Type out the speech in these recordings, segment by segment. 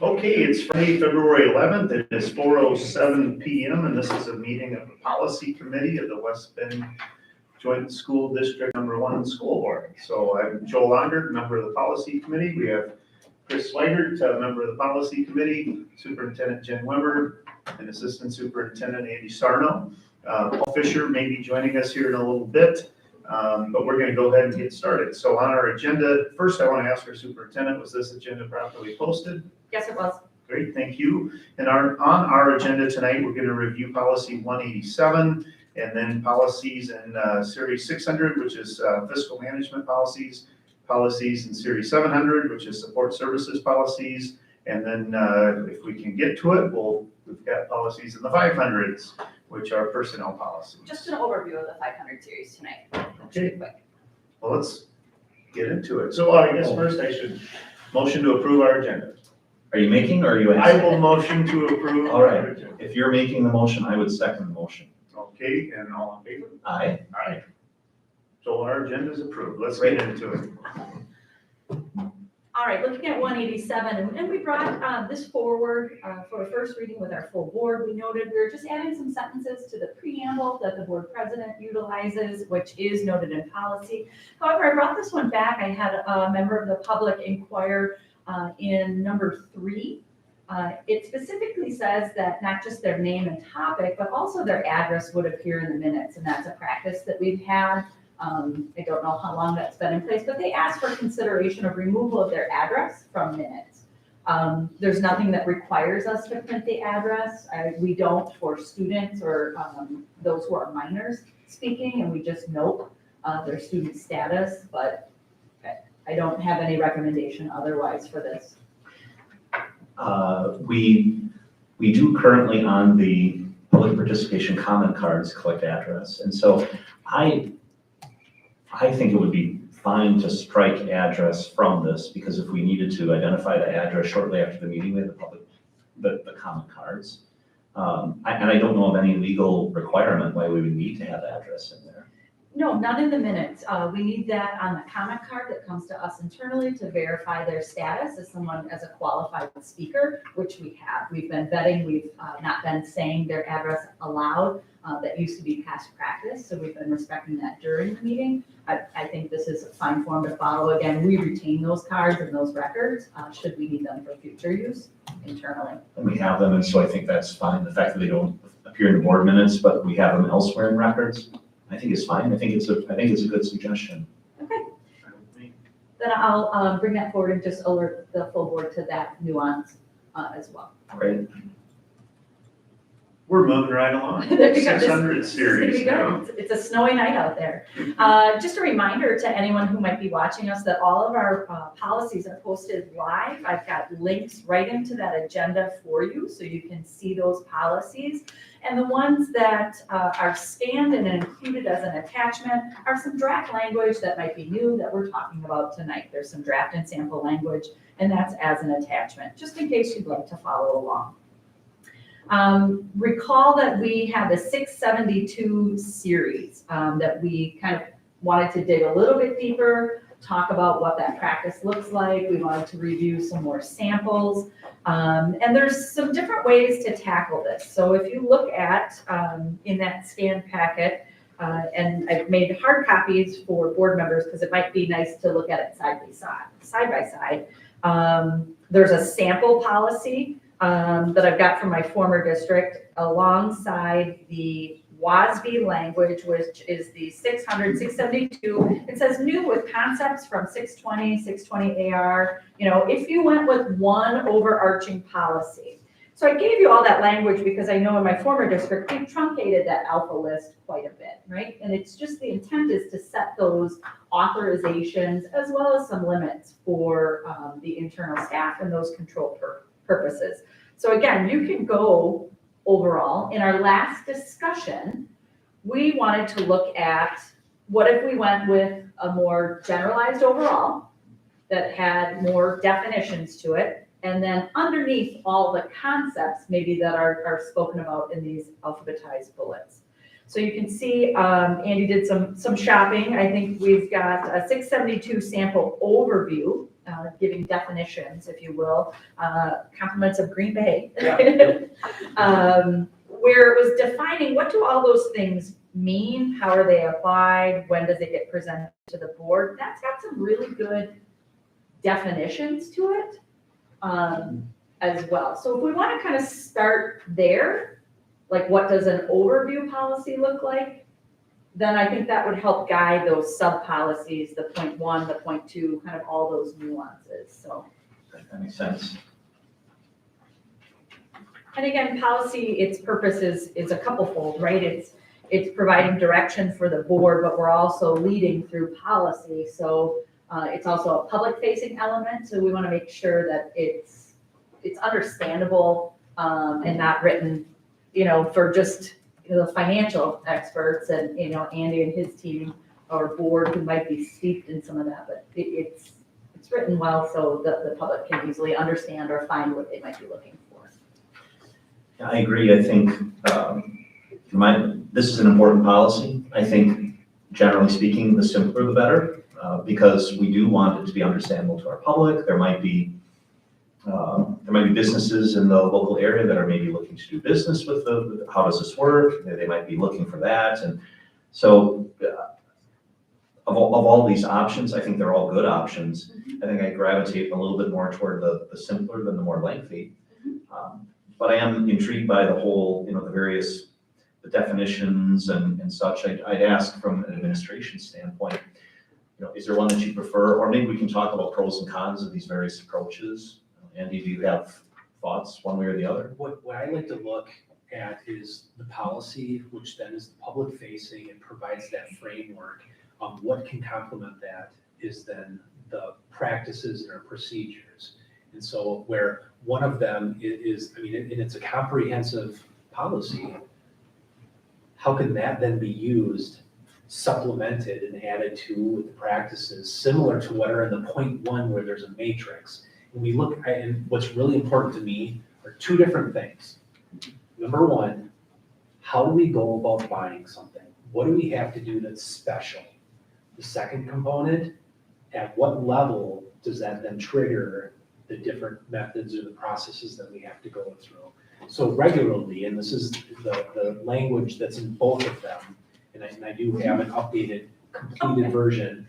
Okay, it's Friday, February 11th. It is 4:07 p.m. and this is a meeting of the Policy Committee of the West Bend Joint School District Number 1 School Board. So I'm Joel Longert, member of the Policy Committee. We have Chris Weigert, member of the Policy Committee, Superintendent Jen Weber, and Assistant Superintendent Andy Sarno. Paul Fisher may be joining us here in a little bit, but we're going to go ahead and get started. So on our agenda, first I want to ask our superintendent, was this agenda properly posted? Yes, it was. Great, thank you. And on our agenda tonight, we're going to review policy 187 and then policies in series 600, which is fiscal management policies, policies in series 700, which is support services policies. And then if we can get to it, we've got policies in the 500s, which are personnel policies. Just an overview of the 500 series tonight. Okay. Well, let's get into it. So I guess first I should motion to approve our agenda. Are you making or are you I asking? will motion to approve. All right. If you're making the motion, I would second the motion. Okay, and all in favor? Aye. Aye. So our agenda is approved. Let's get into it. All right, looking at 187, and we brought this forward for a first reading with our full board. We noted we were just adding some sentences to the preamble that the board president utilizes, which is noted in policy. However, I brought this one back. I had a member of the public inquire in number 3. It specifically says that not just their name and topic, but also their address would appear in the minutes, and that's a practice that we've had. I don't know how long that's been in place, but they asked for consideration of removal of their address from minutes. There's nothing that requires us to print the address. We don't for students or those who are minors speaking, and we just note their student status, but I don't have any recommendation otherwise for this. We do currently on the public participation comment cards collect address, and so I think it would be fine to strike address from this, because if we needed to identify the address shortly after the meeting, we have the comment cards. And I don't know of any legal requirement why we would need to have address in there. No, not in the minutes. We need that on the comment card that comes to us internally to verify their status as someone, as a qualified speaker, which we have. We've been vetting, we've not been saying their address aloud. That used to be past practice, so we've been respecting that during the meeting. I think this is a fine form to follow. Again, we retain those cards and those records, should we need them for future use internally. And we have them, and so I think that's fine. The fact that they don't appear in the board minutes, but we have them elsewhere in records, I think is fine. I think it's a good suggestion. Okay. Then I'll bring that forward and just alert the full board to that nuance as well. Great. We're moving right along. There you go. 600 series. It's gonna be good. It's a snowy night out there. Just a reminder to anyone who might be watching us that all of our policies are posted live. I've got links right into that agenda for you, so you can see those policies. And the ones that are scanned and included as an attachment are some draft language that might be new that we're talking about tonight. There's some draft and sample language, and that's as an attachment, just in case you'd like to follow along. Recall that we have the 672 series that we kind of wanted to dig a little bit deeper, talk about what that practice looks like. We wanted to review some more samples. And there's some different ways to tackle this. So if you look at in that scanned packet, and I've made hard copies for board members because it might be nice to look at it side by side. There's a sample policy that I've got from my former district alongside the WBSD language, which is the 600, 672. It says new with concepts from 620, 620 AR. You know, if you went with one overarching policy. So I gave you all that language because I know in my former district, we truncated that alpha list quite a bit, right? And it's just the intent is to set those authorizations as well as some limits for the internal staff and those control purposes. So again, you can go overall. In our last discussion, we wanted to look at what if we went with a more generalized overall that had more definitions to it, and then underneath all the concepts maybe that are spoken about in these alphabetized bullets. So you can see Andy did some shopping. I think we've got a 672 sample overview giving definitions, if you will, compliments of Green Bay. Where it was defining what do all those things mean, how are they applied, when does it get presented to the board. That's got some really good definitions to it as well. So if we want to kind of start there, like what does an overview policy look like, then I think that would help guide those sub-policies, the point 1, the point 2, kind of all those nuances, so. That makes sense. And again, policy, its purpose is a couple-fold, right? It's providing direction for the board, but we're also leading through policy. So it's also a public-facing element, so we want to make sure that it's understandable and not written, for just the financial experts and, Andy and his team or board who might be steeped in some of that, but it's written well so that the public can easily understand or find what they might be looking for. I agree. I think this is an important policy. I think, generally speaking, the simpler the better, because we do want it to be understandable to our public. There might be businesses in the local area that are maybe looking to do business with how does this work? They might be looking for that. And so of all these options, I think they're all good options. I think I gravitate a little bit more toward the simpler than the more lengthy. But I am intrigued by the whole, the definitions and such. I'd ask from an administration standpoint, is there one that you prefer? Or maybe we can talk about pros and cons of these various approaches. Andy, do you have thoughts one way or the other? What I like to look at is the policy, which then is public facing and provides that framework. What can complement that is then the practices and our procedures. And so where one of them is, and it's a comprehensive policy, how can that then be used, supplemented and added to with the practices similar to what are in the point 1 where there's a matrix? When we look at, and what's really important to me are 2 different things. Number 1, how do we go about buying something? What do we have to do that's special? The second component, at what level does that then trigger the different methods or the processes that we have to go through? So regularly, and this is the language that's in both of them, and I do have an updated, completed version,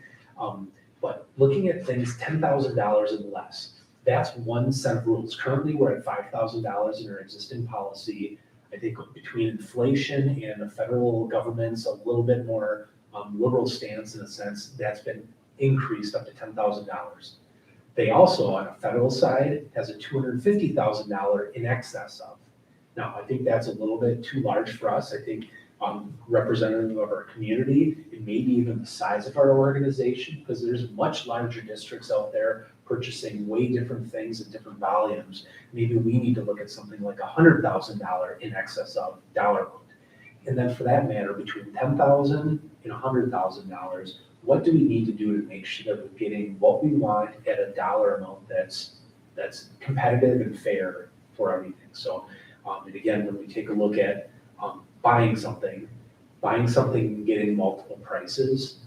but looking at things $10,000 and less, that's one set of rules. Currently, we're at $5,000 in our existing policy. I think between inflation and the federal government's a little bit more liberal stance in a sense, that's been increased up to $10,000. They also, on a federal side, has a $250,000 in excess of. Now, I think that's a little bit too large for us. I think representative of our community and maybe even the size of our organization, because there's much larger districts out there purchasing way different things at different volumes. Maybe we need to look at something like $100,000 in excess of dollar amount. And then for that matter, between $10,000 and $100,000, what do we need to do to make sure that we're getting what we want at a dollar amount that's competitive and fair for everything? So, and again, when we take a look at buying something, getting multiple prices,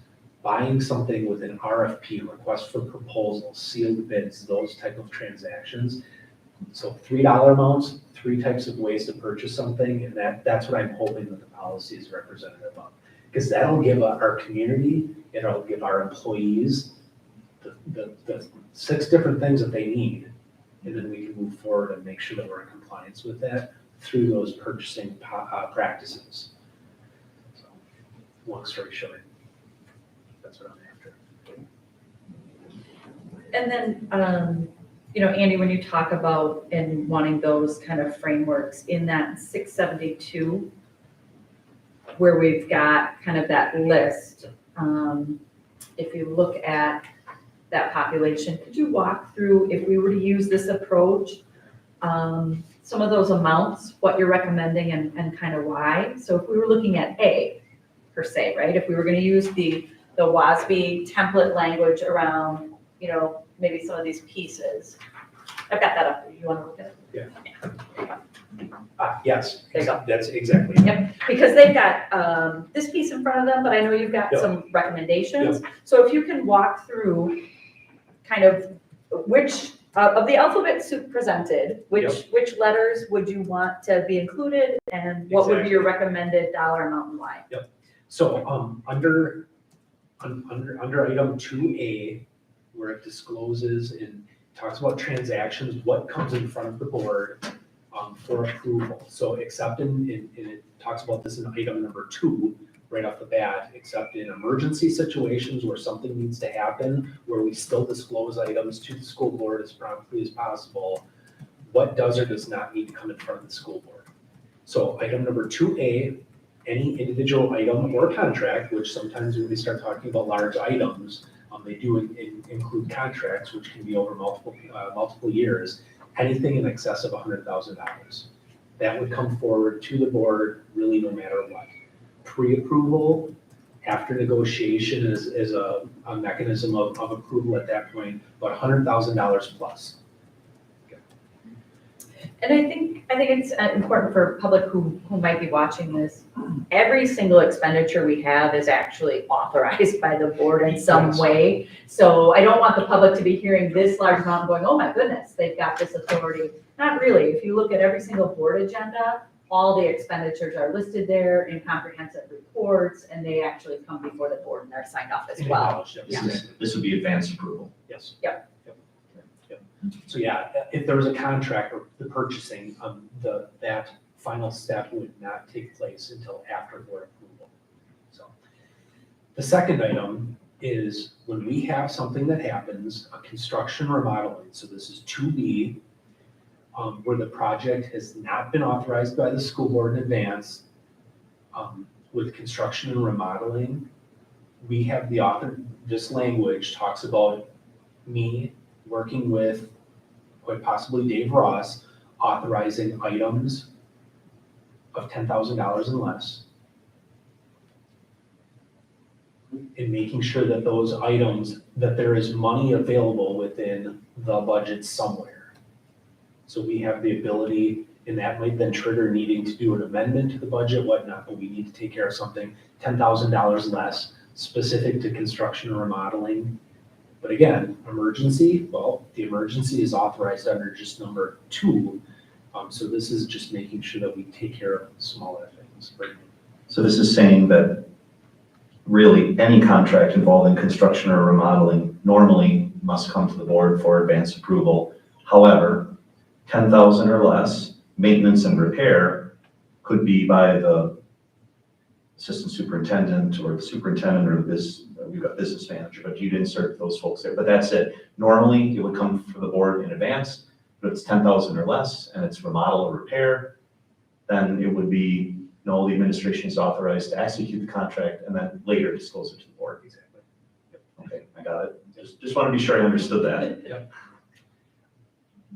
buying something with an RFP, request for proposal, sealed bids, those type of transactions. So $3 amounts, 3 types of ways to purchase something, and that's what I'm hoping that the policy is representative of. Because that'll give our community, it'll give our employees the 6 different things that they need, and then we can move forward and make sure that we're in compliance with that through those purchasing practices. So, long story short, that's what I'm after. And then, Andy, when you talk about and wanting those kind of frameworks in that 672, where we've got kind of that list, if you look at that population, could you walk through, if we were to use this approach, some of those amounts, what you're recommending and kind of why? So if we were looking at A, per se, right? If we were going to use the WBSD template language around, maybe some of these pieces. I've got that up. You want to look at it? Yeah. Yes. There you go. That's exactly. Yep, because they've got this piece in front of them, but I know you've got some recommendations. So if you can walk through kind of which, of the alphabet soup presented, which letters would you want to be included? And what would be your recommended dollar amount and why? So, under item 2A, where it discloses and talks about transactions, what comes in front of the board for approval. So except and it talks about this in item number 2, right off the bat, except in emergency situations where something needs to happen, where we still disclose items to the school board as promptly as possible, what does or does not need to come in front of the school board. So item number 2A, any individual item or contract, which sometimes when we start talking about large items, they do include contracts, which can be over multiple years, anything in excess of $100,000. That would come forward to the board really no matter what. Pre-approval, after negotiation is a mechanism of approval at that point, but $100,000 plus. And I think it's important for public who might be watching this. Every single expenditure we have is actually authorized by the board in some way. So I don't want the public to be hearing this large amount and going, oh my goodness, they've got this authority. Not really. If you look at every single board agenda, all the expenditures are listed there in comprehensive reports, and they actually come before the board and they're signed off as well. This would be advanced approval. Yes. Yep. So yeah, if there was a contract or the purchasing, that final step would not take place until after board approval. So the second item is when we have something that happens, a construction remodeling. So this is 2B, where the project has not been authorized by the school board in advance. With construction and remodeling, we have the author, this language talks about me working with quite possibly Dave Ross, authorizing items of $10,000 and less, and making sure that those items, that there is money available within the budget somewhere. So we have the ability, and that might then trigger needing to do an amendment to the budget, whatnot, but we need to take care of something $10,000 less specific to construction or remodeling. But again, emergency, well, the emergency is authorized under just number 2. So this is just making sure that we take care of smaller things. Right? So this is saying that really any contract involving construction or remodeling normally must come to the board for advance approval. However, 10,000 or less, maintenance and repair could be by the assistant superintendent or the superintendent or we've got business manager, but you'd insert those folks there. But that's it. Normally, it would come for the board in advance, but if it's 10,000 or less and it's remodel or repair, then it would be, no, the administration is authorized to execute the contract and then later disclose it to the board. Exactly. Yep. Okay, I got it. Just want to be sure I understood that. Yep.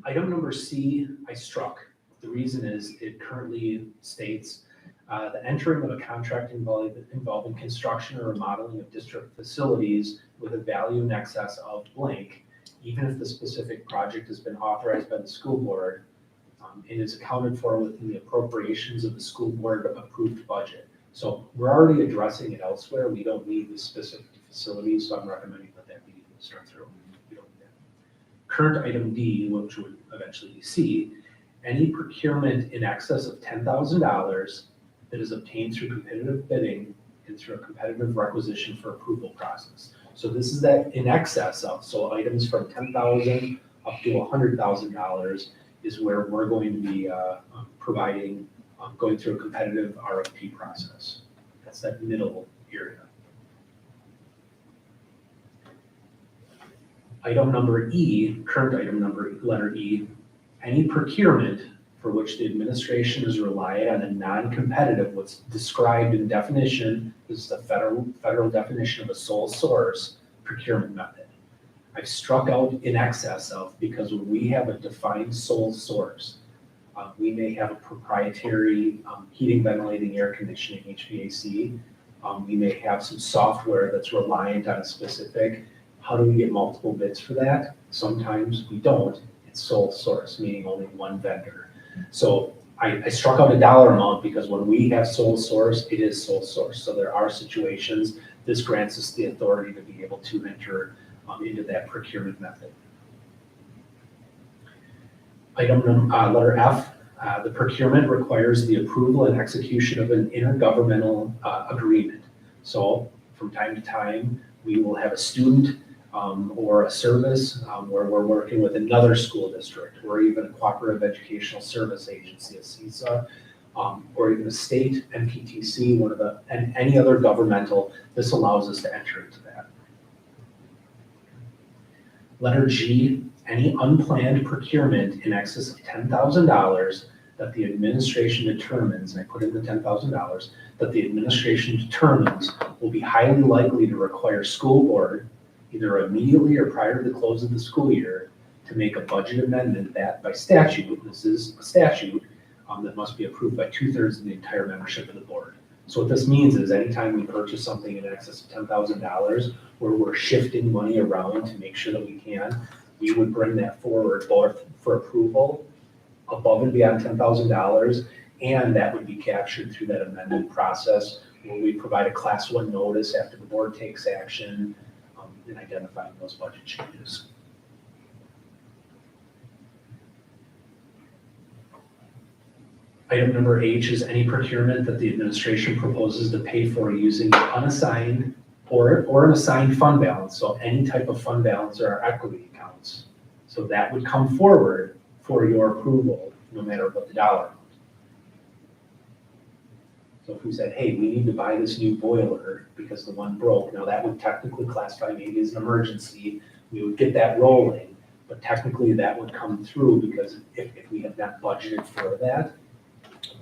Item number C, I struck. The reason is it currently states the entering of a contract involving construction or remodeling of district facilities with a value in excess of blank, even if the specific project has been authorized by the school board and is accounted for within the appropriations of the school board approved budget. So we're already addressing it elsewhere. We don't need the specific facilities, so I'm recommending that be struck through. We don't need that. Current item D, which would eventually be C, any procurement in excess of $10,000 that is obtained through competitive bidding and through a competitive requisition for approval process. So this is that in excess of, so items from $10,000 up to $100,000 is where we're going to be providing, going through a competitive RFP process. That's that middle area. Item number E, current item number, letter E, any procurement for which the administration has relied on a non-competitive, what's described in definition, this is the federal definition of a sole source procurement method. I've struck out in excess of, because when we have a defined sole source, we may have a proprietary heating, ventilating, air conditioning, HVAC. We may have some software that's reliant on a specific. How do we get multiple bids for that? Sometimes we don't. It's sole source, meaning only one vendor. So I struck out a dollar amount because when we have sole source, it is sole source. So there are situations, this grants us the authority to be able to enter into that procurement method. Letter F, the procurement requires the approval and execution of an intergovernmental agreement. So from time to time, we will have a student or a service where we're working with another school district, or even a cooperative educational service agency, a CESA, or even a state, MPTC, and any other governmental. This allows us to enter into that. Letter G, any unplanned procurement in excess of $10,000 that the administration determines, and I put in the $10,000, that the administration determines will be highly likely to require school board, either immediately or prior to the close of the school year, to make a budget amendment that by statute, this is a statute, that must be approved by 2/3 of the entire membership of the board. So what this means is anytime we purchase something in excess of $10,000, where we're shifting money around to make sure that we can, we would bring that forward both for approval above and beyond $10,000, and that would be captured through that amendment process where we provide a class 1 notice after the board takes action in identifying those budget changes. Item number H is any procurement that the administration proposes to pay for using unassigned or an assigned fund balance, so any type of fund balance or our equity accounts. So that would come forward for your approval, no matter what the dollar amount. So if we said, hey, we need to buy this new boiler because the one broke, now that would technically classify maybe as an emergency. We would get that rolling, but technically that would come through because if we have not budgeted for that,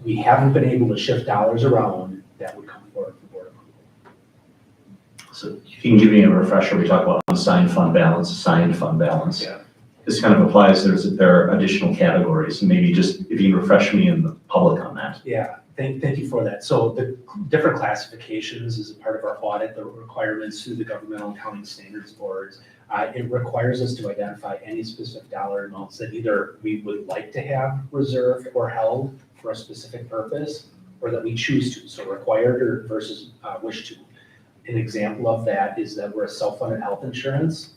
we haven't been able to shift dollars around, that would come forward for board approval. So if you can give me a refresher, we talk about unassigned fund balance, assigned fund balance. Yeah. This kind of applies, there are additional categories, maybe just if you can refresh me and the public on that. Yeah, thank you for that. So the different classifications is a part of our audit, the requirements through the governmental accounting standards boards. It requires us to identify any specific dollar amounts that either we would like to have reserved or held for a specific purpose, or that we choose to, so required or versus wish to. An example of that is that we're a self-funded health insurance.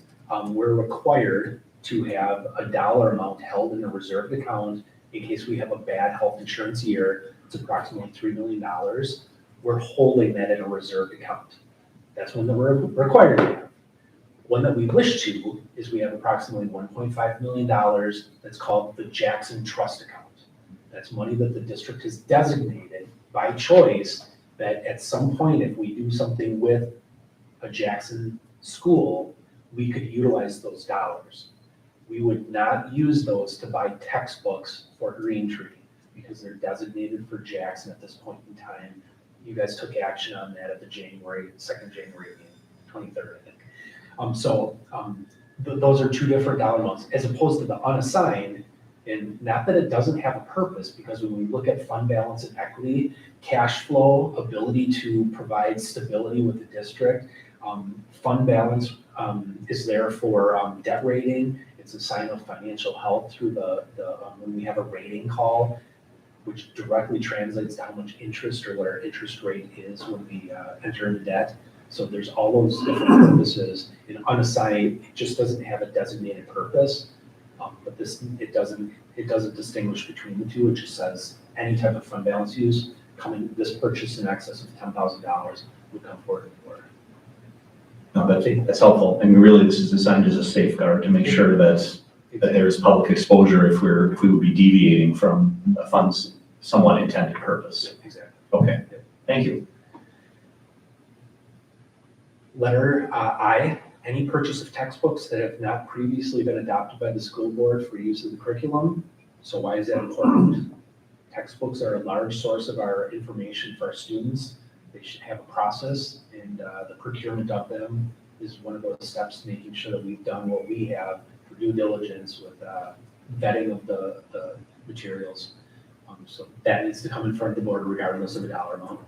We're required to have a dollar amount held in a reserved account in case we have a bad health insurance year. It's approximately $3 million. We're holding that in a reserved account. That's one that we're required to have. One that we wish to is we have approximately $1.5 million that's called the Jackson Trust Account. That's money that the district has designated by choice that at some point, if we do something with a Jackson school, we could utilize those dollars. We would not use those to buy textbooks for Green Tree because they're designated for Jackson at this point in time. You guys took action on that at the second January meeting, 23rd, I think. Those are two different dollar amounts as opposed to the unassigned. And not that it doesn't have a purpose, because when we look at fund balance and equity, cash flow, ability to provide stability with the district, fund balance is there for debt rating. It's a sign of financial health through when we have a rating call, which directly translates to how much interest or what our interest rate is when we enter into debt. So there's all those different purposes. In unassigned, it just doesn't have a designated purpose. But it doesn't distinguish between the two. It just says any type of fund balance use this purchase in excess of $10,000 would come forward to the board. No, that's helpful. And really, this is designed as a safeguard to make sure that there's public exposure if we would be deviating from a fund's somewhat intended purpose. Exactly. Okay, thank you. Letter I, any purchase of textbooks that have not previously been adopted by the school board for use in the curriculum. So why is that important? Textbooks are a large source of our information for our students. They should have a process, and the procurement of them is one of those steps, making sure that we've done what we have for due diligence with vetting of the materials. So that needs to come in front of the board regardless of the dollar amount.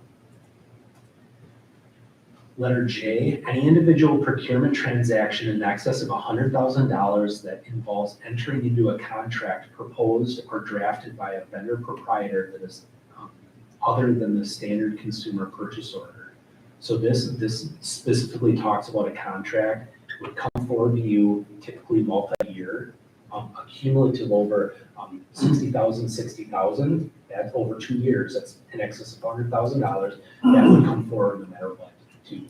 Letter J, any individual procurement transaction in excess of $100,000 that involves entering into a contract proposed or drafted by a vendor proprietor that is other than the standard consumer purchase order. So this specifically talks about a contract would come forward to you, typically multi-year. a cumulative over 60,000, that's over 2 years, that's in excess of $100,000, that would come forward no matter what, too.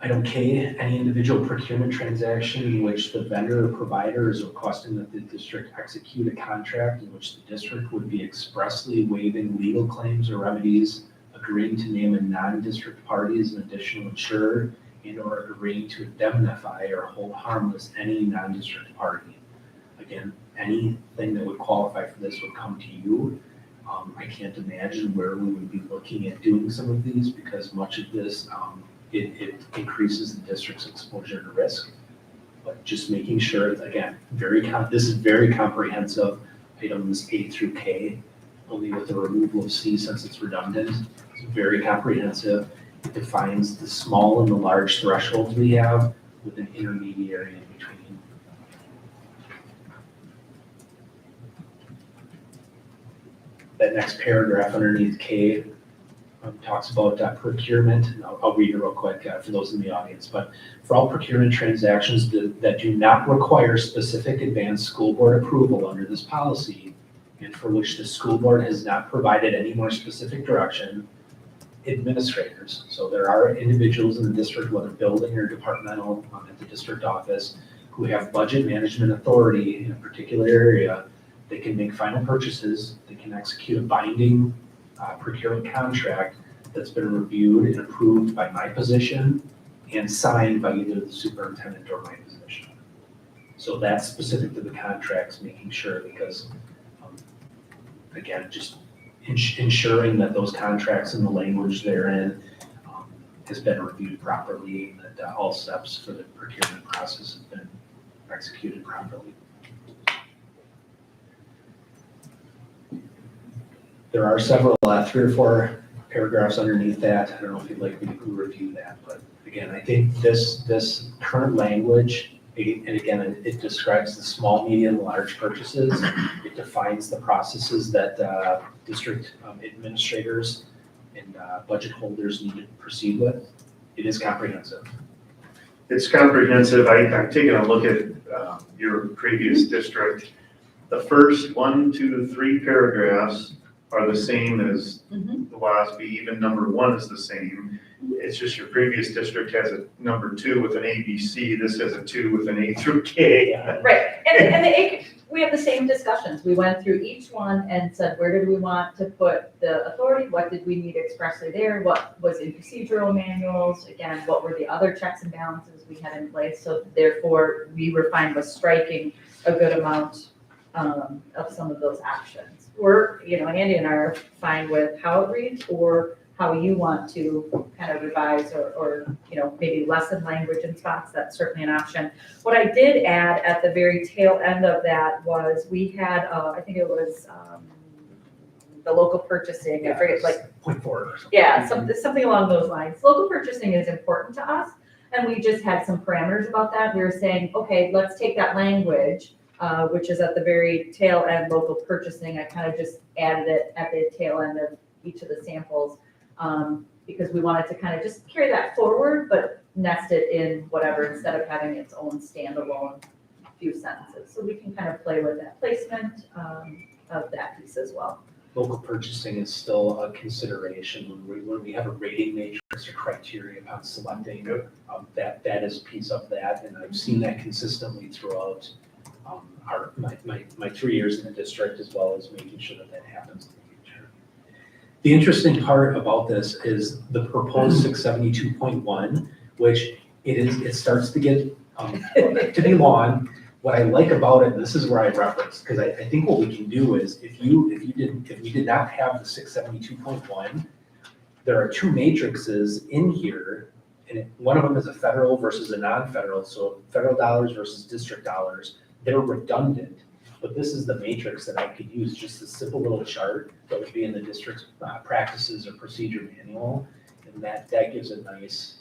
Item K, any individual procurement transaction in which the vendor or provider is requesting that the district execute a contract in which the district would be expressly waiving legal claims or remedies, agreeing to name a non-district party as an additional insurer, and or agreeing to indemnify or hold harmless any non-district party. Again, anything that would qualify for this would come to you. I can't imagine where we would be looking at doing some of these because much of this, it increases the district's exposure to risk. But just making sure, again, this is very comprehensive, items A through K, only with the removal of C since it's redundant. It's very comprehensive. It defines the small and the large thresholds we have with an intermediary in between. That next paragraph underneath K talks about procurement, and I'll read it real quick for those in the audience, but for all procurement transactions that do not require specific advanced school board approval under this policy, and for which the school board has not provided any more specific direction, administrators, so there are individuals in the district, whether building or departmental at the district office, who have budget management authority in a particular area. They can make final purchases, they can execute a binding procurement contract that's been reviewed and approved by my position and signed by either the superintendent or my position. So that's specific to the contracts, making sure, because again, just ensuring that those contracts and the language therein has been reviewed properly, and that all steps for the procurement process have been executed properly. There are several, 3 or 4 paragraphs underneath that. I don't know if you'd like me to review that, but again, I think this current language, and again, it describes the small, medium, large purchases. It defines the processes that district administrators and budget holders need to proceed with. It is comprehensive. It's comprehensive. I've taken a look at your previous district. The first 1, 2, 3 paragraphs are the same as the WASB, even number 1 is the same. It's just your previous district has a number 2 with an ABC, this has a 2 with an A through K. Right, and the A, we have the same discussions. We went through each one and said, where did we want to put the authority? What did we need expressly there? What was in procedural manuals? Again, what were the other checks and balances we had in place? So therefore, we were fine with striking a good amount of some of those actions. Or, Andy and I are fine with how it reads or how you want to kind of revise or maybe lessen language in spots. That's certainly an option. What I did add at the very tail end of that was we had, I think it was the local purchasing, I forget, like 0.4 or something. Yeah, something along those lines. Local purchasing is important to us, and we just had some parameters about that. We were saying, okay, let's take that language, which is at the very tail end, local purchasing. I kind of just added it at the tail end of each of the samples because we wanted to kind of just carry that forward, but nest it in whatever instead of having its own standalone few sentences. So we can kind of play with that placement of that piece as well. Local purchasing is still a consideration when we have a rating matrix or criteria upon selecting. That is a piece of that, and I've seen that consistently throughout my 3 years in the district, as well as making sure that happens in the future. The interesting part about this is the proposed 672.1, which it starts to get to be long. What I like about it, and this is where I reference, because I think what we can do is if we did not have the 672.1, there are 2 matrices in here, and one of them is a federal versus a non-federal. So federal dollars versus district dollars, they're redundant. But this is the matrix that I could use, just a simple little chart that would be in the district's practices or procedure manual, and that gives a nice.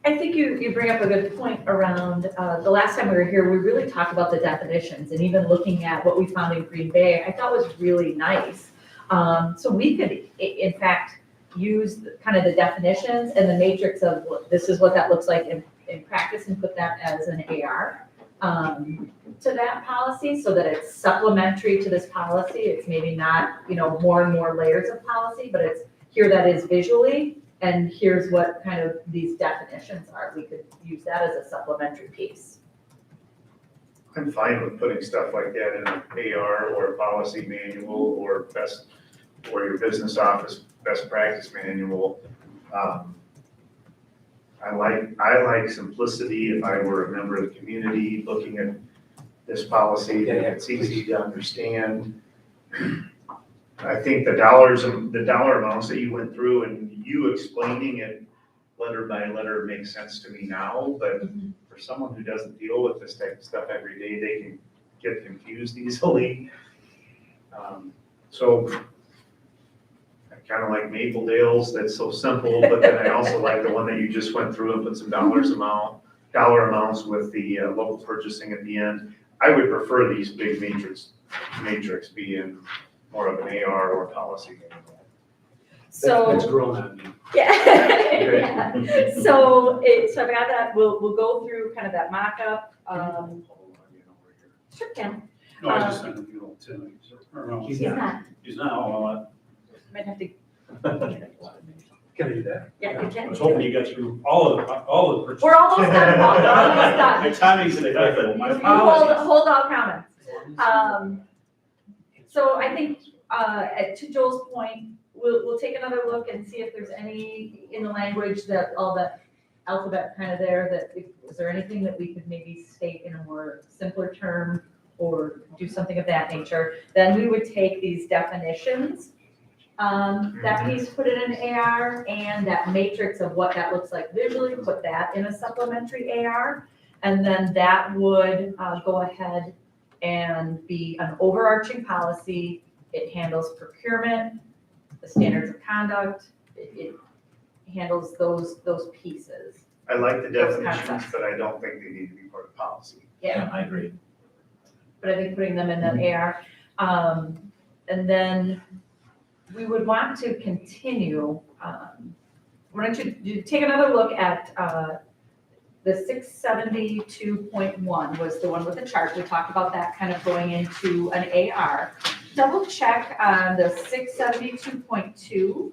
I think you bring up a good point around the last time we were here, we really talked about the definitions and even looking at what we found in Green Bay, I thought was really nice. So we could, in fact, use kind of the definitions and the matrix of this is what that looks like in practice and put that as an AR to that policy so that it's supplementary to this policy. It's maybe not, you know, more and more layers of policy, but it's here that is visually, and here's what kind of these definitions are. We could use that as a supplementary piece. I'm fine with putting stuff like that in an AR or a policy manual or your business office best practice manual. I like simplicity. If I were a member of the community looking at this policy, that it's easy to understand. I think the dollar amounts that you went through and you explaining it letter by letter makes sense to me now, but for someone who doesn't deal with this type of stuff every day, they can get confused easily. So I kind of like Maple Dale's, that's so simple, but then I also like the one that you just went through and put some dollar amounts with the local purchasing at the end. I would prefer these big matrix be in more of an AR or policy. So. It's grown on me. Yeah. So I got that, we'll go through kind of that mock-up. Sure can. No, I just sent him, you know, Tim. He's He's not, He's not, well, might have to, Can I do that? yeah, you I can. was hoping you got through all of the. We're almost done, Paul. We're almost done. My timing's impeccable, my You apologies. hold all comments. So I think, to Joel's point, we'll take another look and see if there's any in the language that all the alphabet kind of there, is there anything that we could maybe state in a more simpler term or do something of that nature? Then we would take these definitions, that piece, put it in AR, and that matrix of what that looks like visually, put that in a supplementary AR. And then that would go ahead and be an overarching policy. It handles procurement, the standards of conduct, it handles those pieces. I like the Those definitions, concepts. but I don't think they need to be part of policy. Yeah, I agree. but I think putting them in that AR. And then we would want to continue, why don't you take another look at the 672.1 was the one with the chart. We talked about that kind of going into an AR. Double check on the 672.2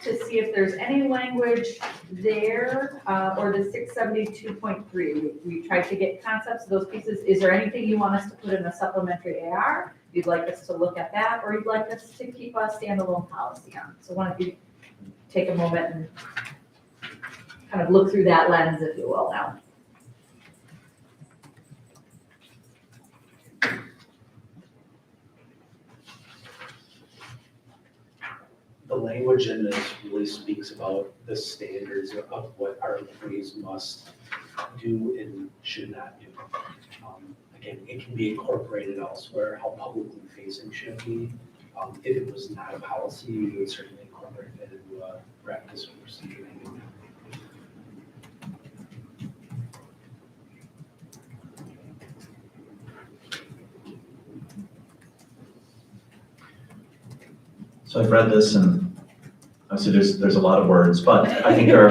to see if there's any language there, or the 672.3. We tried to get concepts of those pieces. Is there anything you want us to put in a supplementary AR? You'd like us to look at that, or you'd like us to keep a standalone policy on? So why don't you take a moment and kind of look through that lens, if you will, now. The language in this really speaks about the standards of what our employees must do and should not do. Again, it can be incorporated elsewhere, how publicly facing should be. If it was not a policy, we would certainly incorporate that into a practice or procedure. So I've read this and obviously there's a lot of words, but I think there are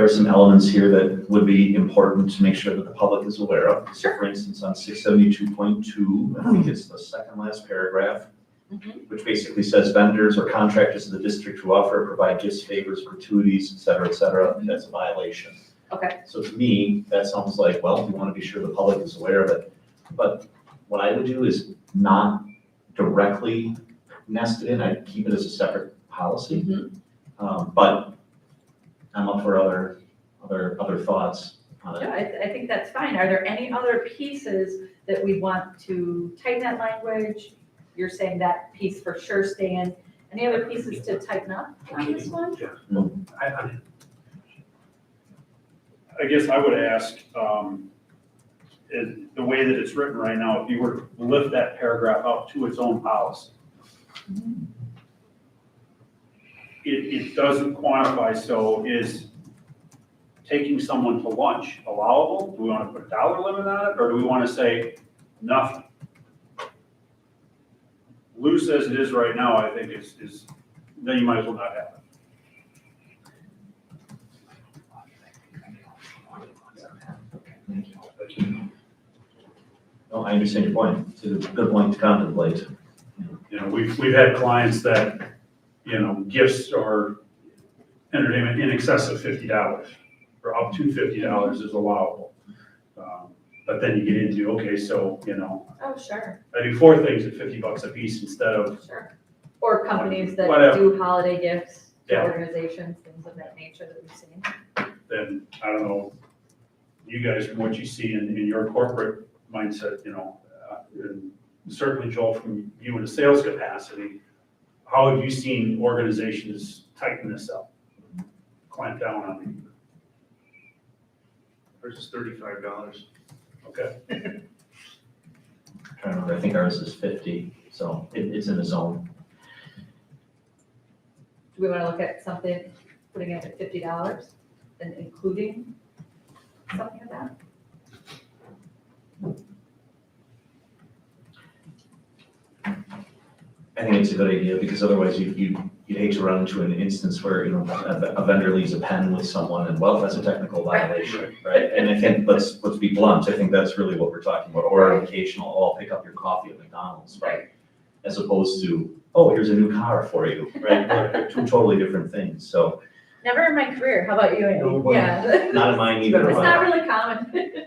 some elements here that would be important to make sure that the public is aware of. So for instance, on 672.2, I think it's the second last paragraph, which basically says vendors or contractors of the district who offer or provide gifts, favors, gratuities, et cetera, that's a violation. Okay. So to me, that sounds like, well, we want to be sure the public is aware of it. But what I would do is not directly nest it in, I'd keep it as a separate policy. But I'm up for other thoughts on Yeah, it. I think that's fine. Are there any other pieces that we want to tighten that language? You're saying that piece for sure stay in. Any other pieces to tighten up on this one? I guess I would ask, is the way that it's written right now, if you were to lift that paragraph up to its own policy, it doesn't quantify, so is taking someone to lunch allowable? Do we want to put a dollar limit on it, or do we want to say nothing? Loose as it is right now, I think is then you might as well not have it. I understand your point. It's a good point to contemplate. You know, we've had clients that, you know, gifts or entertainment in excess of $50 or up to $50 is allowable. But then you get into, okay, so, you know, Oh, sure, I do 4 things at $50 a piece instead of, sure. Or companies that Whatever. do holiday gifts to Yeah. organizations, things of that nature that we've seen. then, I don't know, you guys, from what you see in your corporate mindset, you know, and certainly Joel, from you in a sales capacity, how have you seen organizations tighten this up? Clamp down on it? Versus $35. Okay, I'm trying to remember, I think ours is 50, so it's in the zone. Do we want to look at something, putting it at $50 and including something like that? I think it's a good idea, because otherwise you'd hate to run into an instance where, you know, a vendor leaves a pen with someone and, well, that's a technical violation, right? And I think, let's be blunt, I think that's really what we're talking about, or an occasional, oh, I'll pick up your coffee at McDonald's, right? As opposed to, oh, here's a new car for you, right? They're two totally different things, so, Never in my career, how about you, No, Andy? well, Yeah. not in mine either. It's but- not really common.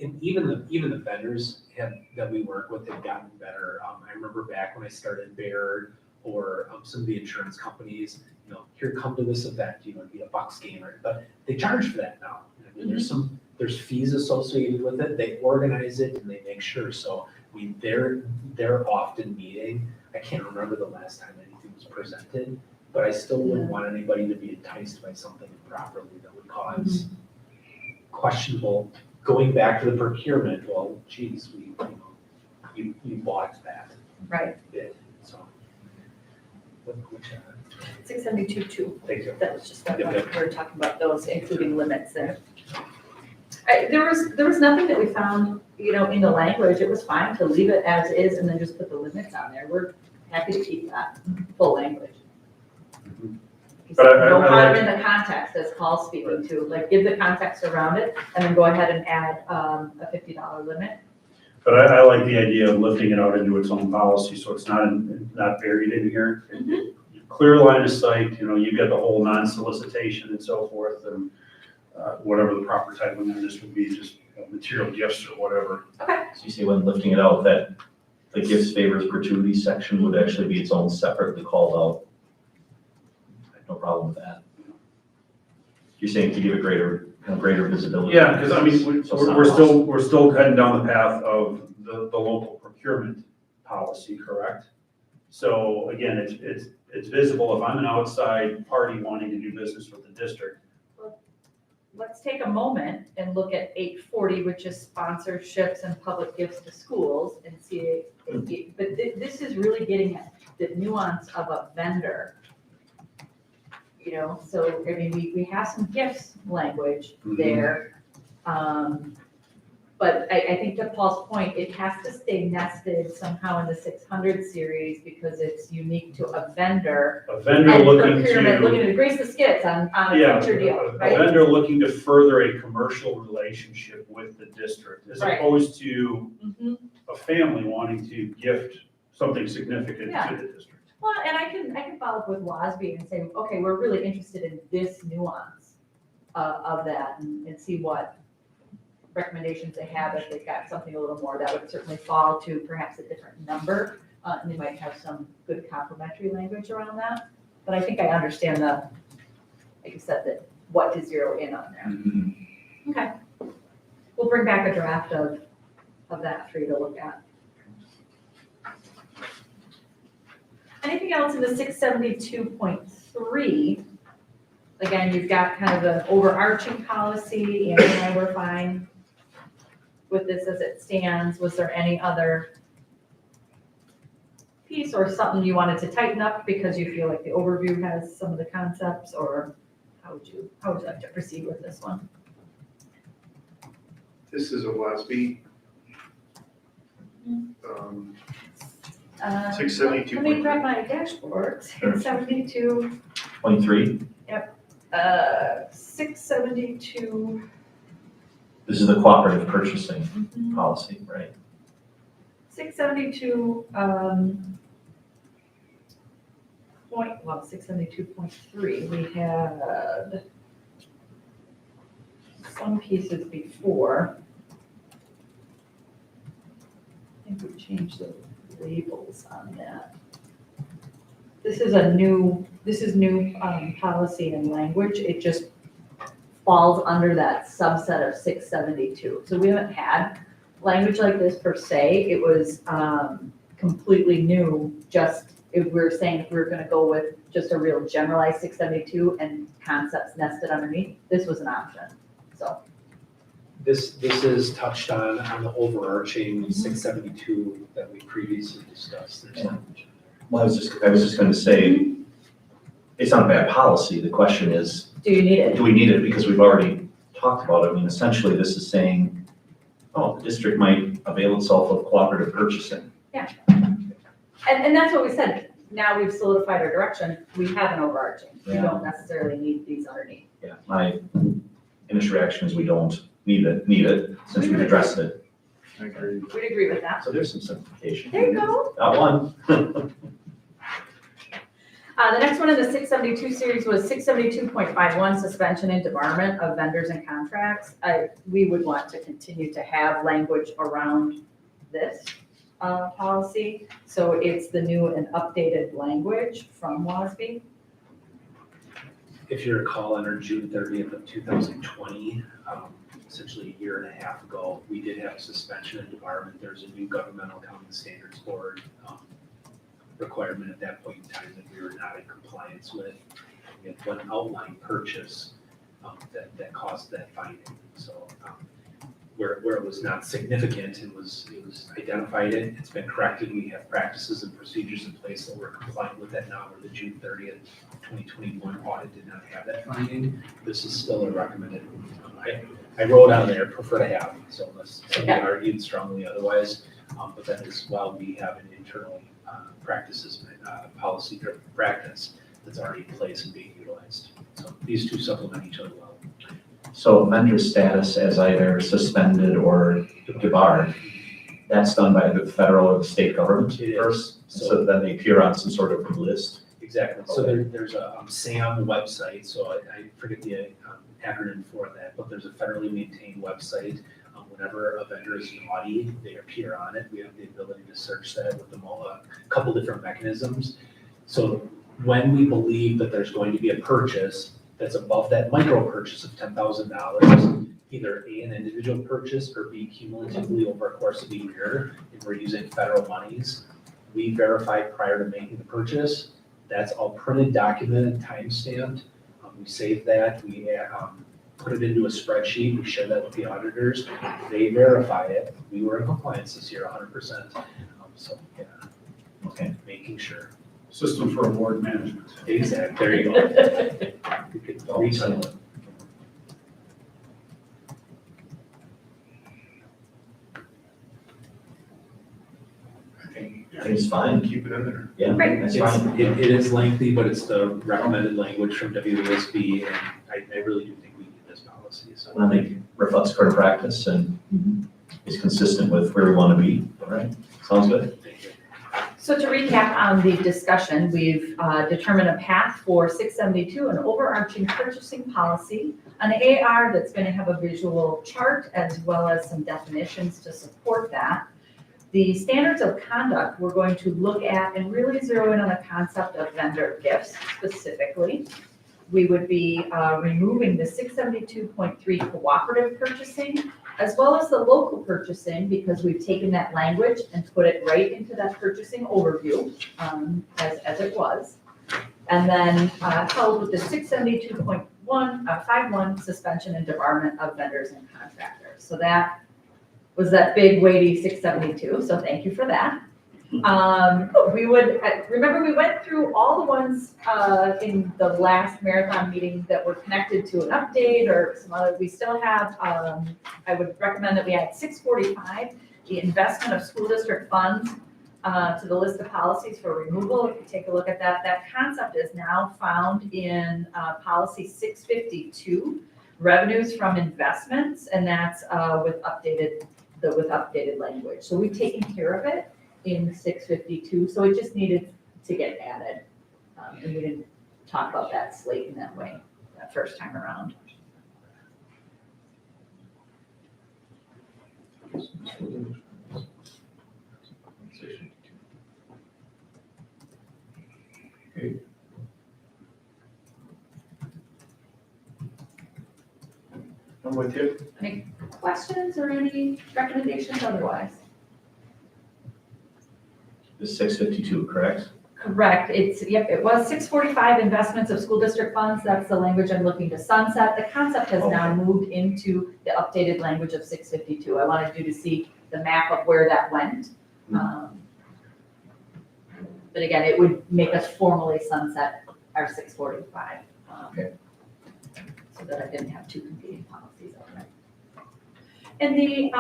And even the vendors that we work with have gotten better. I remember back when I started Baird or some of the insurance companies, you know, here, come to this event, you know, it'd be a Bucks game, but they charge for that now. I mean, there's fees associated with it. They organize it and they make sure. So they're often meeting. I can't remember the last time anything was presented, but I still wouldn't want anybody to be enticed by something improperly that would cause questionable. Going back to the procurement, well, geez, you bought that Right, bid, so. Which, 672.2. thank you. That was just that Yep, one, yep. we were talking about those, including limits there. There was nothing that we found, you know, in the language, it was fine to leave it as is and then just put the limits on there. We're happy to keep that full language. But I No harm like- in the context, as Paul's speaking to, like, give the context around it and then go ahead and add a $50 limit. but I like the idea of lifting it out into its own policy, so it's not buried in here. Clear line of sight, you know, you get the whole non-solicitation and so forth, and whatever the proper titling on this would be, just material gifts or whatever. So you see when lifting it out, that the gifts, favors, gratuities section would actually be its own separately called out. I have no problem with that. You're saying to give it greater visibility? Yeah, because I mean, So it's not we're still heading down the path of the local procurement policy, correct? So again, it's visible if I'm an outside party wanting to do business with the district. Let's take a moment and look at 840, which is sponsorships and public gifts to schools, and see, but this is really getting at the nuance of a vendor. You know, so, I mean, we have some gifts language there. But I think to Paul's point, it has to stay nested somehow in the 600 series because it's unique to a vendor. A vendor And looking procurement, to. looking to grease the skids on a Yeah, future deal, a right? vendor looking to further a commercial relationship with the district, as Right. opposed to Mhm. a family wanting to gift something significant Yeah. to the district. Well, and I can follow up with WASB and say, okay, we're really interested in this nuance of that and see what recommendations they have. If they've got something a little more, that would certainly fall to perhaps a different number. And they might have some good complementary language around that. But I think I understand like you said, that what to zero in on there. Mm-hmm. Okay. We'll bring back a draft of that for you to look at. Anything else in the 672.3? Again, you've got kind of an overarching policy, and I were fine with this as it stands. Was there any other piece or something you wanted to tighten up because you feel like the overview has some of the concepts, or how would you like to proceed with this one? This is a WASB. 672. Let me grab my dashboard, 672. 23? 672. This is the cooperative purchasing policy, right? 672, 672.3, we had some pieces before. I think we changed the labels on that. This is new policy and language. It just falls under that subset of 672. So we haven't had language like this per se. It was completely new, if we're saying if we're gonna go with just a real generalized 672 and concepts nested underneath, this was an option, so. This is touched on the overarching 672 that we previously discussed. There's Yeah. Well, I was just gonna say, it's not a bad policy. The question is, Do you need it? do we need it? Because we've already talked about it. I mean, essentially, this is saying, oh, the district might avail itself of cooperative purchasing. And that's what we said. Now we've solidified our direction. We have an overarching. We Yeah. don't necessarily need these underneath. Yeah, my initial reaction is we don't need it, since we've addressed it. I agree. We'd agree with that. So there's some simplification. There you go. Got one. The next one in the 672 series was 672.51, suspension and debarment of vendors and contracts. We would want to continue to have language around this policy. So it's the new and updated language from WBSD. If you recall, on our June 30th of 2020, essentially a year and a half ago, we did have suspension and debarment. There's a new governmental accounting standards board requirement at that point in time that we were not in compliance with. We had one outline purchase that caused that finding. So where it was not significant, it was identified, it's been corrected. We have practices and procedures in place that we're compliant with that now, where the June 30th, 2021 audit did not have that finding. This is still a recommended. I wrote on there, prefer to have, so unless somebody argued strongly otherwise. But that is while we have an internal practices, policy driven practice that's already in place and being utilized. So these two supplement each other well. So vendor status as either suspended or debarred, that's done by the federal or the state government It is. first? So then they appear on some sort of list? Exactly. So there's a SAM website, so I forget the acronym for that, but there's a federally maintained website. Whenever a vendor is naughty, they appear on it. We have the ability to search that with them all, a couple different mechanisms. So when we believe that there's going to be a purchase that's above that micro purchase of $10,000, either A, an individual purchase, or B, cumulatively over a course of a year, if we're using federal monies, we verify prior to making the purchase. That's all printed, documented, time-stamped. We save that, we put it into a spreadsheet, we share that with the auditors, they verify it. We were in compliance this year 100%. So, yeah, Okay. making sure. System for award management. Exactly, there you go. We could retell it. I think It's fine. keep it in there. Yeah, Right. that's It's, fine. it is lengthy, but it's the recommended language from WBSD, and I really do think we need this policy, so. I think it reflects current practice and is consistent with where we want to be. All right, sounds good. Thank you. So to recap on the discussion, we've determined a path for 672, an overarching purchasing policy, an AR that's going to have a visual chart as well as some definitions to support that. The standards of conduct, we're going to look at and really zero in on the concept of vendor gifts specifically. We would be removing the 672.3 cooperative purchasing, as well as the local purchasing, because we've taken that language and put it right into that purchasing overview as it was. And then followed with the 672.51 suspension and debarment of vendors and contractors. So that was that big weighty 672, so thank you for that. We would, remember we went through all the ones in the last marathon meeting that were connected to an update or some other, we still have, I would recommend that we add 645, the investment of school district funds to the list of policies for removal. If you take a look at that, that concept is now found in policy 652. revenues from investments, and that's with updated language. So we've taken care of it in 652, so it just needed to get added. And we didn't talk about that slate in that way that first time around. I'm with you. Any questions or any recommendations otherwise? The 652, correct? Correct, it was 645 investments of school district funds, that's the language I'm looking to sunset. The concept has now moved into the updated language of 652. I wanted you to see the map of where that went. But again, it would make us formally sunset our 645. Okay. So that I didn't have two competing policies on it. And the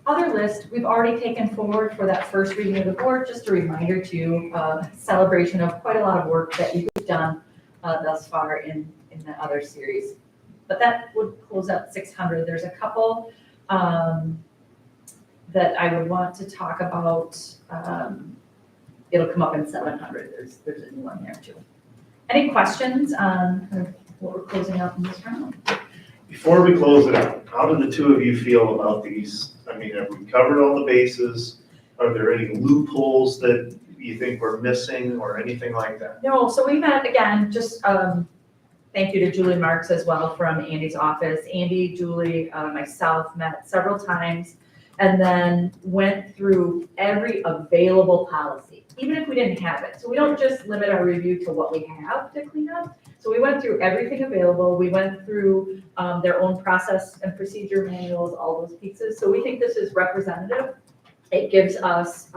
other list, we've already taken forward for that first reading of the board, just a reminder to celebration of quite a lot of work that you've done thus far in the other series. But that would close out 600. There's a couple that I would want to talk about. It'll come up in 700. There's a new one there too. Any questions on kind of what we're closing out in this round? Before we close it out, how do the two of you feel about these? I mean, have we covered all the bases? Are there any loopholes that you think we're missing or anything like that? No, so we met again, just thank you to Julie Marks as well from Andy's office. Andy, Julie, myself met several times and then went through every available policy, even if we didn't have it. So we don't just limit our review to what we have to clean up. So we went through everything available. We went through their own process and procedure manuals, all those pieces. So we think this is representative. It gives us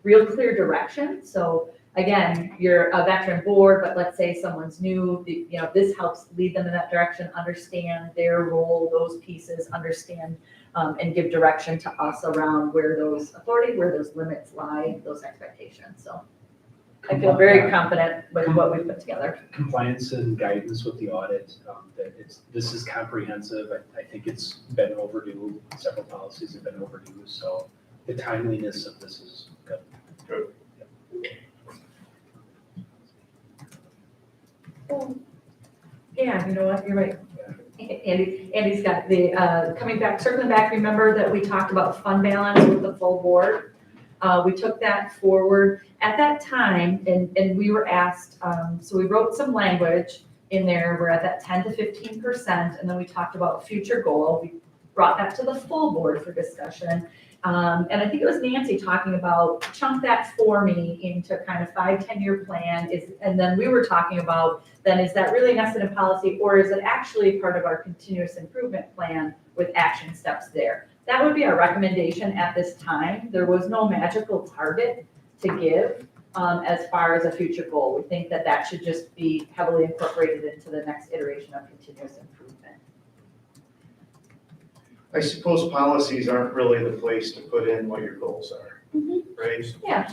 real clear direction. So again, you're a veteran board, but let's say someone's new, this helps lead them in that direction, understand their role, those pieces, understand and give direction to us around where those authority, where those limits lie, those expectations. So I feel very confident with what we've put together. Compliance and guidance with the audit, this is comprehensive. I think it's been overdue. Several policies have been overdue, so the timeliness of this is good. Good. Yeah, you know what, you're right. Andy's got the, circling back, remember that we talked about fund balance with the full board? We took that forward at that time and we were asked, so we wrote some language in there, we're at that 10 to 15%, and then we talked about future goal. We brought that to the full board for discussion. And I think it was Nancy talking about chunk that for me into kind of 5-10-year plan and then we were talking about then is that really nested in policy or is it actually part of our continuous improvement plan with action steps there? That would be our recommendation at this time. There was no magical target to give as far as a future goal. We think that that should just be heavily incorporated into the next iteration of continuous improvement. I suppose policies aren't really the place to put in what your goals are, right? Yeah.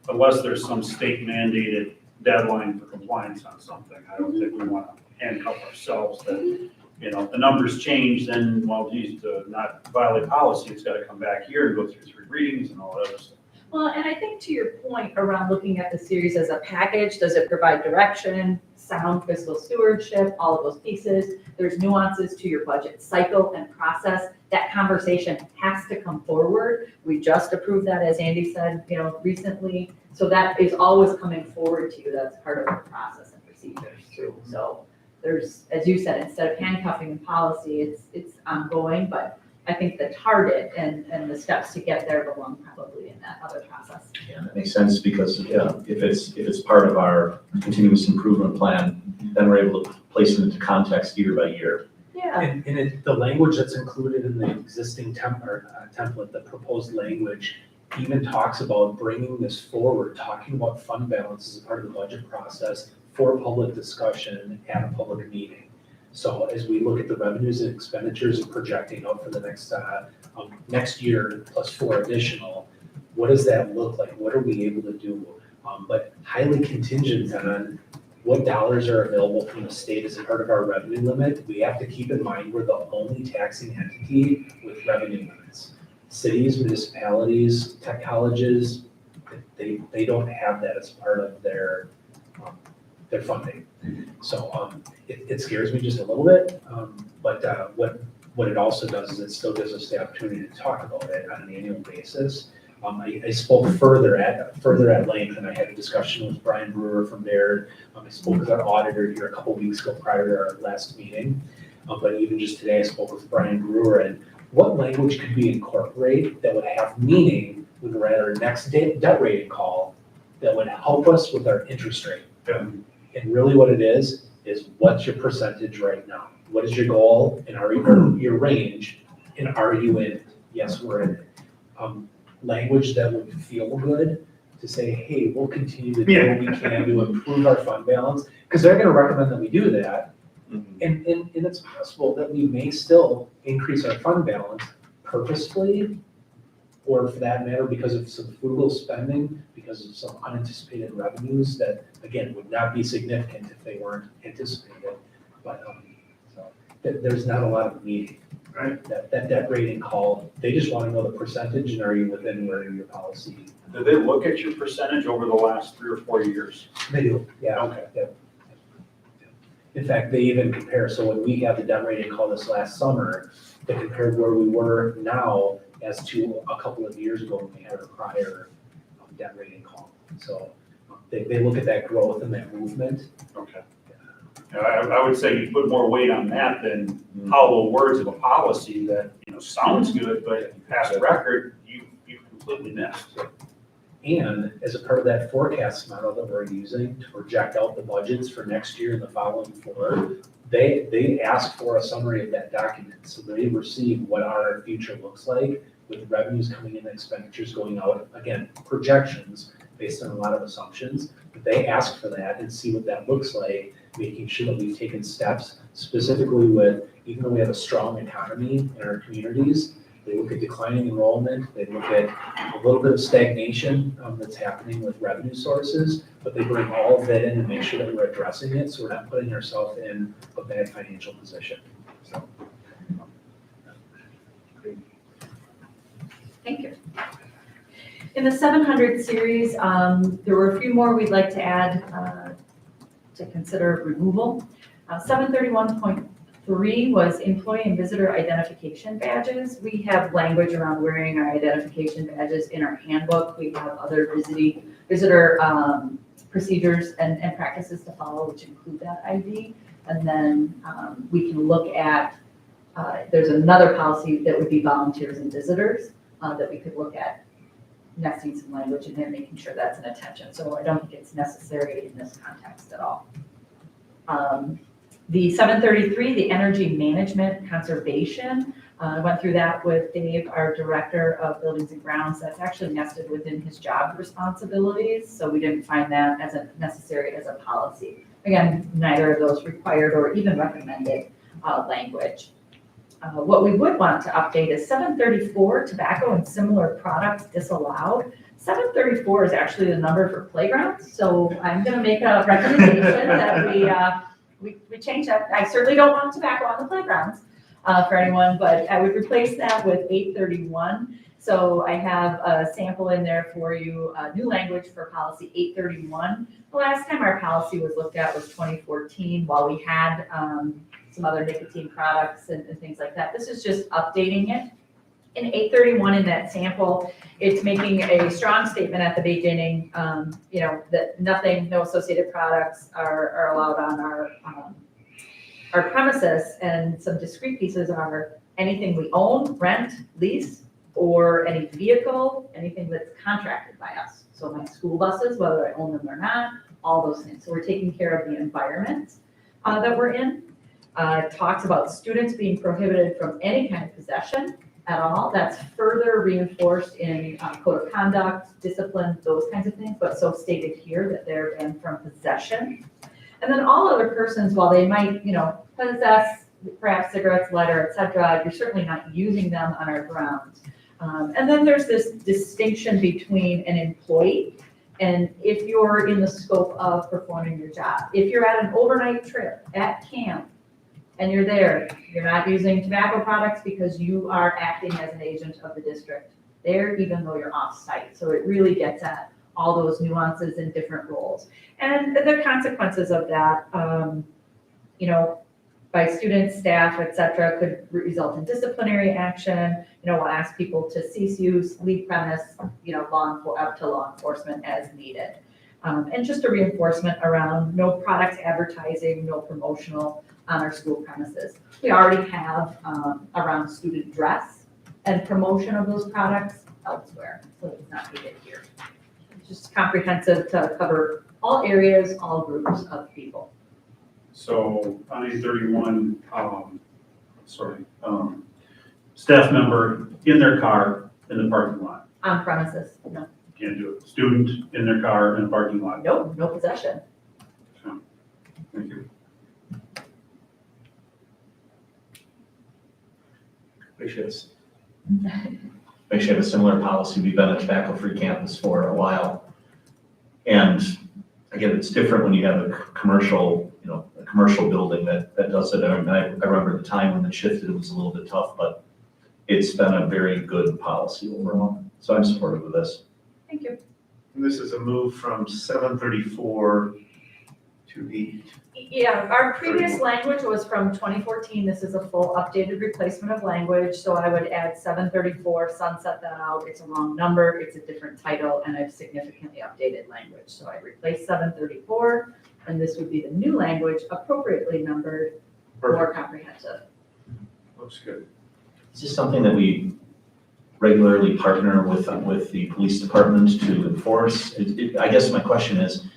Unless there's some state mandated deadline for compliance on something, I don't think we want to handcuff ourselves that, the numbers change, then, well, geez, to not violate policy, it's got to come back here and go through 3 readings and all that other stuff. Well, and I think to your point around looking at the series as a package, does it provide direction, sound fiscal stewardship, all of those pieces? There's nuances to your budget cycle and process. That conversation has to come forward. We just approved that, as Andy said, recently. So that is always coming forward to you. That's part of the process and procedures too. So there's, as you said, instead of handcuffing in policy, it's ongoing, but I think the target and the steps to get there belong probably in that other process. Yeah, that makes sense because if it's part of our continuous improvement plan, then we're able to place it into context year by year. Yeah. And the language that's included in the existing template, the proposed language, even talks about bringing this forward, talking about fund balance as a part of the budget process for public discussion at a public meeting. So as we look at the revenues and expenditures and projecting out for the next year plus 4 additional, what does that look like? What are we able to do? But highly contingent on what dollars are available from the state as a part of our revenue limit, we have to keep in mind we're the only taxing entity with revenue limits. Cities, municipalities, tech colleges, they don't have that as part of their funding. So it scares me just a little bit, but what it also does is it still gives us the opportunity to talk about it on an annual basis. I spoke further at length, and I had a discussion with Brian Brewer from Baird. I spoke with our auditor here a couple weeks ago prior to our last meeting. But even just today, I spoke with Brian Brewer, and what language could we incorporate that would have meaning when we're at our next debt rating call that would help us with our interest rate? And really what it is what's your percentage right now? What is your goal, and are your range, and are you in it? Yes, we're in it. Language that would feel good to say, hey, we'll continue to do what we can to improve our fund balance, because they're gonna recommend that we do that. And it's possible that we may still increase our fund balance purposefully, or for that matter, because of some frugal spending, because of some unanticipated revenues that, again, would not be significant if they weren't anticipated. But, so there's not a lot of meaning. Right. That rating call, they just want to know the percentage, and are you within where your policy? Do they look at your percentage over the last 3 or 4 years? They do, yeah. Okay. Yeah. In fact, they even compare, so when we had the debt rating call this last summer, they compared where we were now as to a couple of years ago when we had our prior debt rating call. So they look at that growth and that movement. Okay. I would say you put more weight on that than hollow words of a policy that, sounds good, but past record, you've completely missed. And as a part of that forecast model that we're using to project out the budgets for next year and the following 4, they ask for a summary of that document. So they receive what our future looks like with revenues coming in, expenditures going out. Again, projections based on a lot of assumptions, but they ask for that and see what that looks like, making sure that we've taken steps specifically with, even though we have a strong economy in our communities, they look at declining enrollment, they look at a little bit of stagnation that's happening with revenue sources, but they bring all of that in and make sure that we're addressing it, so we're not putting ourselves in a bad financial position. So. Thank you. In the 700 series, there were a few more we'd like to add to consider removal. 731.3 was employee and visitor identification badges. We have language around wearing our identification badges in our handbook. We have other visitor procedures and practices to follow, which include that ID. And then we can look at, there's another policy that would be volunteers and visitors that we could look at nesting some language in there, making sure that's an attention. So I don't think it's necessary in this context at all. The 733, the energy management conservation, I went through that with Dave, our director of buildings and grounds. That's actually nested within his job responsibilities. So we didn't find that as necessary as a policy. Again, neither of those required or even recommended language. What we would want to update is 734, tobacco and similar products disallowed. 734 is actually the number for playgrounds, so I'm going to make a recommendation that we change that. I certainly don't want tobacco on the playgrounds for anyone, but I would replace that with 831. So I have a sample in there for you, new language for policy 831. The last time our policy was looked at was 2014, while we had some other nicotine products and things like that. This is just updating it. In 831 in that sample, it's making a strong statement at the beginning, that no associated products are allowed on our premises, and some discrete pieces are anything we own, rent, lease, or any vehicle, anything that's contracted by us. So my school buses, whether I own them or not, all those things. So we're taking care of the environment that we're in. It talks about students being prohibited from any kind of possession at all. That's further reinforced in code of conduct, discipline, those kinds of things, but so stated here that they're banned from possession. And then all other persons, while they might, possess perhaps cigarettes, lighter, et cetera, you're certainly not using them on our grounds. And then there's this distinction between an employee And if you're in the scope of performing your job, if you're at an overnight trip at camp and you're there, you're not using tobacco products because you are acting as an agent of the district there, even though you're off-site. So it really gets at all those nuances and different roles. And the consequences of that, you know, by students, staff, et cetera, could result in disciplinary action. You know, we'll ask people to cease use, leave premise, you know, up to law enforcement as needed. And just a reinforcement around no product advertising, no promotional on our school premises. We already have around student dress and promotion of those products elsewhere, so it's not needed here. Just comprehensive to cover all areas, all groups of people. So on 831, staff member in their car in the parking lot. On premises, no, Can't do it. Student in their car in the parking lot. no possession. Thank you. We should have a similar policy. We've been a tobacco-free campus for a while. And again, it's different when you have a commercial, you know, a commercial building that does it. And I remember the time when it shifted, it was a little bit tough, but it's been a very good policy overall. So I'm supportive of this. Thank you. And this is a move from 734 to 8. Yeah, our previous language was from 2014. This is a full updated replacement of language. So I would add 734, sunset that out. It's a wrong number. It's a different title, and I've significantly updated language. So I replaced 734, and this would be the new language, appropriately numbered, more comprehensive. Looks good. Is this something that we regularly partner with the police department to enforce? I guess my question is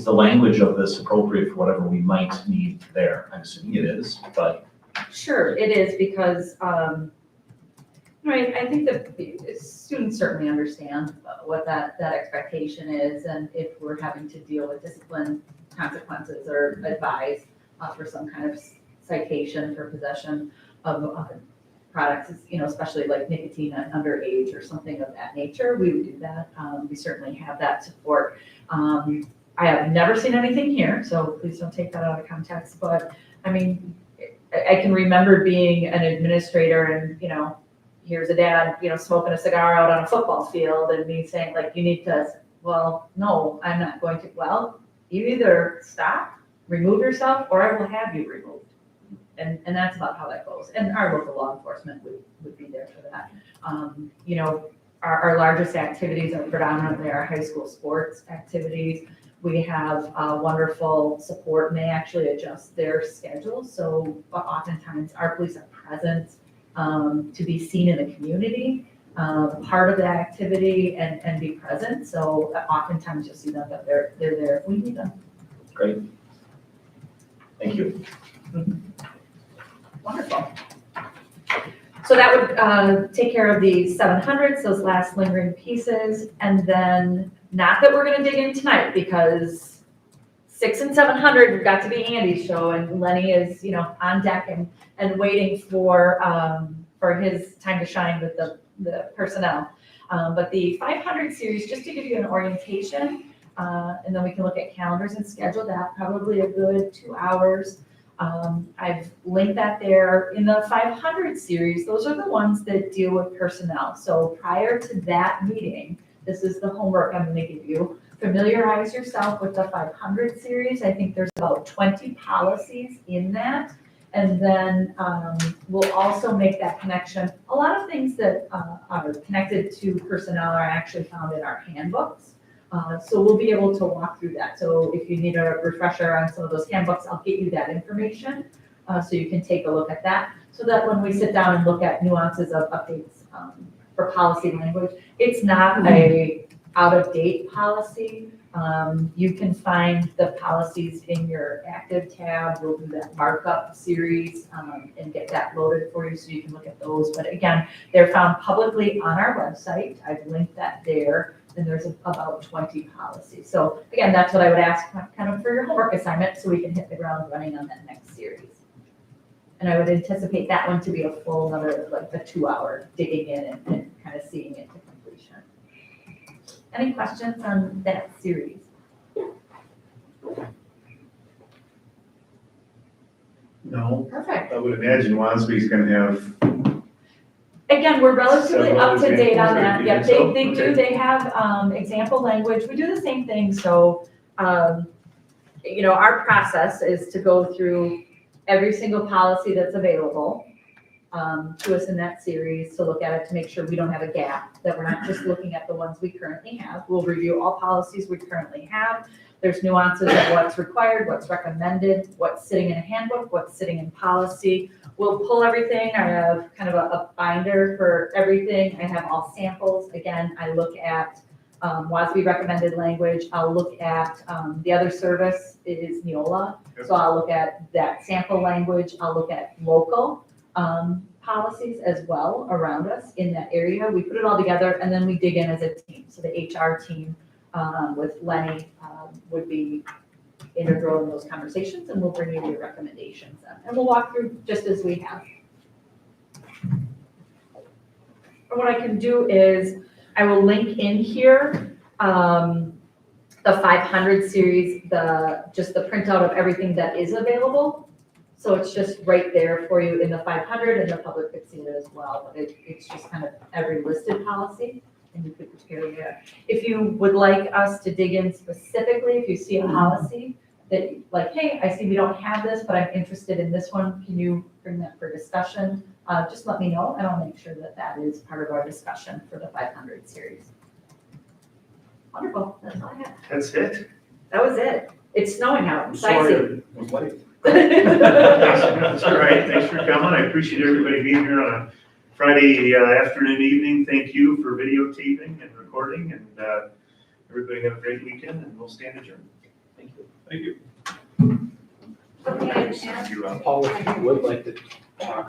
the language of this appropriate for whatever we might need there? I'm assuming it is, but. Sure, it is because, right, I think that the students certainly understand what that expectation is, and if we're having to deal with discipline consequences or advise for some kind of citation for possession of products, you know, especially like nicotine at underage or something of that nature, we would do that. We certainly have that support. I have never seen anything here, so please don't take that out of context, but I mean, I can remember being an administrator and, you know, here's a dad, you know, smoking a cigar out on a football field and me saying like, you need to, well, no, I'm not going to. Well, you either stop, remove yourself, or I will have you removed. And that's about how that goes. And our local law enforcement would be there for that. You know, our largest activities are predominantly our high school sports activities. We have wonderful support, and they actually adjust their schedule. So oftentimes our police are present to be seen in the community, part of the activity, and be present. So oftentimes you'll see them that they're there if we need them. Great. Thank you. Wonderful. So that would take care of the 700s, those last lingering pieces, and then not that we're going to dig in tonight because 6 and 700 we've got to be Andy's show, and Lenny is, you know, on deck and waiting for his time to shine with the personnel. But the 500 series, just to give you an orientation, and then we can look at calendars and schedule that, probably a good 2 hours. I've linked that there. In the 500 series, those are the ones that deal with personnel. So prior to that meeting, this is the homework I'm going to give you. Familiarize yourself with the 500 series. I think there's about 20 policies in that. And then we'll also make that connection. A lot of things that are connected to personnel are actually found in our handbooks. So we'll be able to walk through that. So if you need a refresher on some of those handbooks, I'll get you that information so you can take a look at that. So that when we sit down and look at nuances of updates for policy language, it's not a out-of-date policy. You can find the policies in your active tab. We'll do that markup series and get that loaded for you so you can look at those. But again, they're found publicly on our website. I've linked that there. And there's about 20 policies. So again, that's what I would ask kind of for your homework assignment so we can hit the ground running on that next series. And I would anticipate that one to be a full another, like a 2 hour digging in and kind of seeing it to completion. Any questions on that series? No, Perfect. I would imagine Wansbee's gonna have, Again, we're relatively Several up to date on examples, or that. do you Yep, think so? they do, Okay. they have, example language. We do the same thing, so, our process is to go through every single policy that's available, to us in that series, to look at it, to make sure we don't have a gap, that we're not just looking at the ones we currently have. We'll review all policies we currently have. There's nuances of what's required, what's recommended, what's sitting in a handbook, what's sitting in policy. We'll pull everything. I have kind of a binder for everything. I have all samples. Again, I look at WASB recommended language. I'll look at, the other service is Neola. So I'll look at that sample language. I'll look at local policies as well around us in that area. We put it all together and then we dig in as a team. So the HR team with Lenny would be integral in those conversations, and we'll bring you your recommendations then. And we'll walk through just as we have. And what I can do is I will link in here the 500 series, just the printout of everything that is available. So it's just right there for you in the 500, and the public could see it as well. But it's just kind of every listed policy, and you could carry it. If you would like us to dig in specifically, if you see a policy that, like, hey, I see we don't have this, but I'm interested in this one, can you bring that for discussion? Just let me know, and I'll make sure that that is part of our discussion for the 500 series. Wonderful, that's all I have. that's it. That was it. It's snowing out. I'm It's icy. sorry it was late. That's all right, thanks for coming. I appreciate everybody being here on a Friday afternoon, evening. Thank you for videotaping and recording, and everybody have a great weekend, and we'll stand adjourned. Thank you. Thank you. Okay, Thank you, Rob. Paul, if you would like to talk